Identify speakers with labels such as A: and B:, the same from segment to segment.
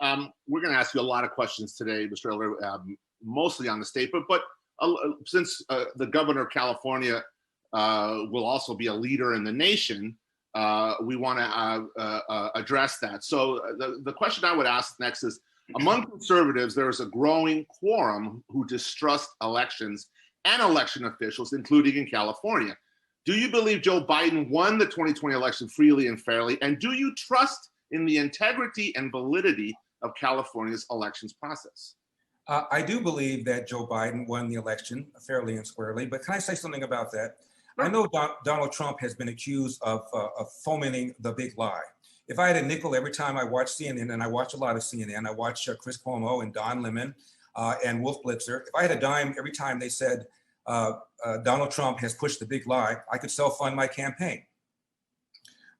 A: We're going to ask you a lot of questions today, Mr. Eller, mostly on the state, but since the governor of California will also be a leader in the nation, we want to address that. So the question I would ask next is, among conservatives, there is a growing quorum who distrust elections and election officials, including in California. Do you believe Joe Biden won the 2020 election freely and fairly? And do you trust in the integrity and validity of California's elections process?
B: I do believe that Joe Biden won the election fairly and squarely, but can I say something about that? Sure. I know Donald Trump has been accused of fomenting the big lie. If I had a nickel every time I watch CNN, and I watch a lot of CNN, I watch Chris Cuomo and Don Lemon and Wolf Blitzer. If I had a dime every time they said Donald Trump has pushed the big lie, I could self-fund my campaign.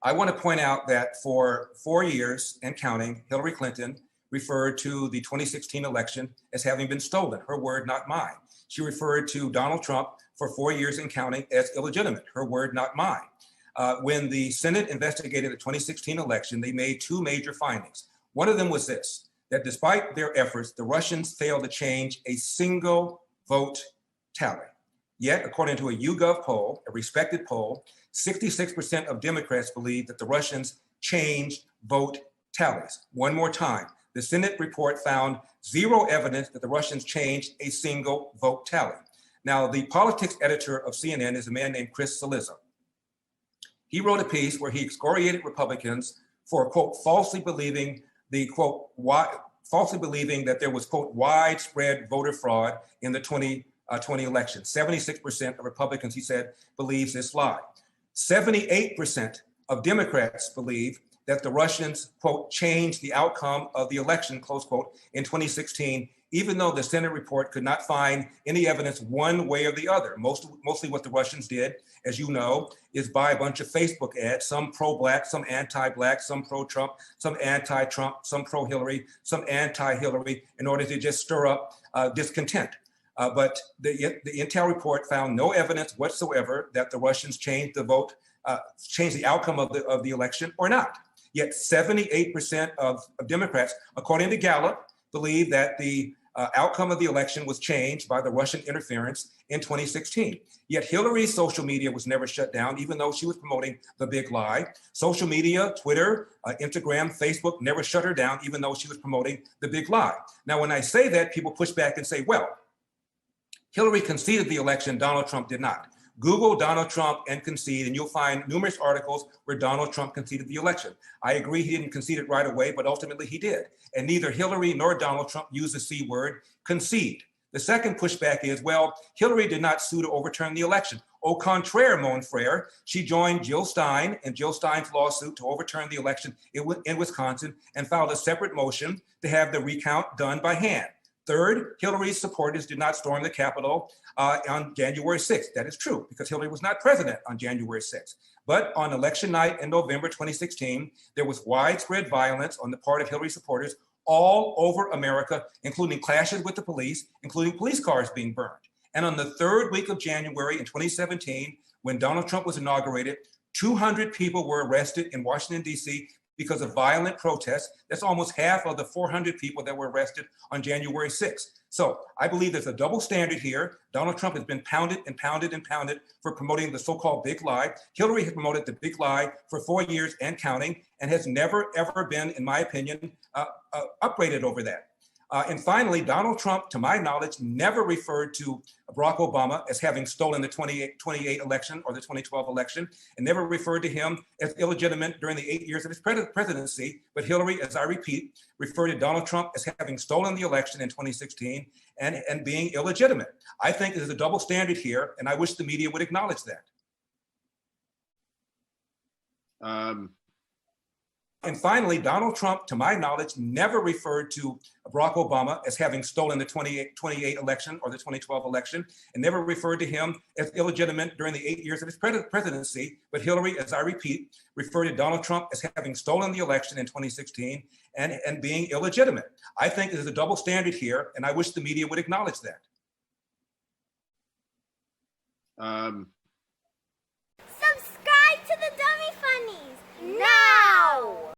B: I want to point out that for 4 years and counting, Hillary Clinton referred to the 2016 election as having been stolen, her word, not mine. She referred to Donald Trump for 4 years and counting as illegitimate, her word, not mine. When the Senate investigated the 2016 election, they made two major findings. One of them was this, that despite their efforts, the Russians failed to change a single vote tally. Yet, according to a YouGov poll, a respected poll, 66% of Democrats believe that the Russians changed vote tallies. One more time, the Senate report found zero evidence that the Russians changed a single vote tally. Now, the politics editor of CNN is a man named Chris Cillizza. He wrote a piece where he excoriated Republicans for, quote, falsely believing that there was, quote, widespread voter fraud in the 2020 election. 76% of Republicans, he said, believes this lie. 78% of Democrats believe that the Russians, quote, changed the outcome of the election, close quote, in 2016, even though the Senate report could not find any evidence one way or the other. Mostly what the Russians did, as you know, is buy a bunch of Facebook ads, some pro-Black, some anti-Black, some pro-Trump, some anti-Trump, some pro-Hillary, some anti-Hillary, in order to just stir up discontent. But the Intel report found no evidence whatsoever that the Russians changed the vote, changed the outcome of the election or not. Yet 78% of Democrats, according to Gallup, believe that the outcome of the election was changed by the Russian interference in 2016. Yet Hillary's social media was never shut down, even though she was promoting the big lie. Social media, Twitter, Instagram, Facebook never shut her down, even though she was promoting the big lie. Now, when I say that, people push back and say, well, Hillary conceded the election, Donald Trump did not. Google Donald Trump and concede, and you'll find numerous articles where Donald Trump conceded the election. I agree he didn't concede it right away, but ultimately he did. And neither Hillary nor Donald Trump used the C word, concede. The second pushback is, well, Hillary did not sue to overturn the election. Au contraire, mon frere, she joined Jill Stein and Jill Stein's lawsuit to overturn the election in Wisconsin and filed a separate motion to have the recount done by hand. Third, Hillary's supporters did not storm the Capitol on January 6th. That is true, because Hillary was not president on January 6th. But on election night in November 2016, there was widespread violence on the part of Hillary supporters all over America, including clashes with the police, including police cars being burned. And on the third week of January in 2017, when Donald Trump was inaugurated, 200 people were arrested in Washington, D.C. because of violent protests. That's almost half of the 400 people that were arrested on January 6th. So I believe there's a double standard here. Donald Trump has been pounded and pounded and pounded for promoting the so-called big lie. Hillary has promoted the big lie for 4 years and counting, and has never, ever been, in my opinion, upgraded over that. And finally, Donald Trump, to my knowledge, never referred to Barack Obama as having stolen the 2028 election or the 2012 election, and never referred to him as illegitimate during the 8 years of his presidency. But Hillary, as I repeat, referred to Donald Trump as having stolen the election in 2016 and being illegitimate. I think there's a double standard here, and I wish the media would acknowledge that. And finally, Donald Trump, to my knowledge, never referred to Barack Obama as having stolen the 2028 election or the 2012 election, and never referred to him as illegitimate during the 8 years of his presidency. But Hillary, as I repeat, referred to Donald Trump as having stolen the election in 2016 and being illegitimate. I think there's a double standard here, and I wish the media would acknowledge that.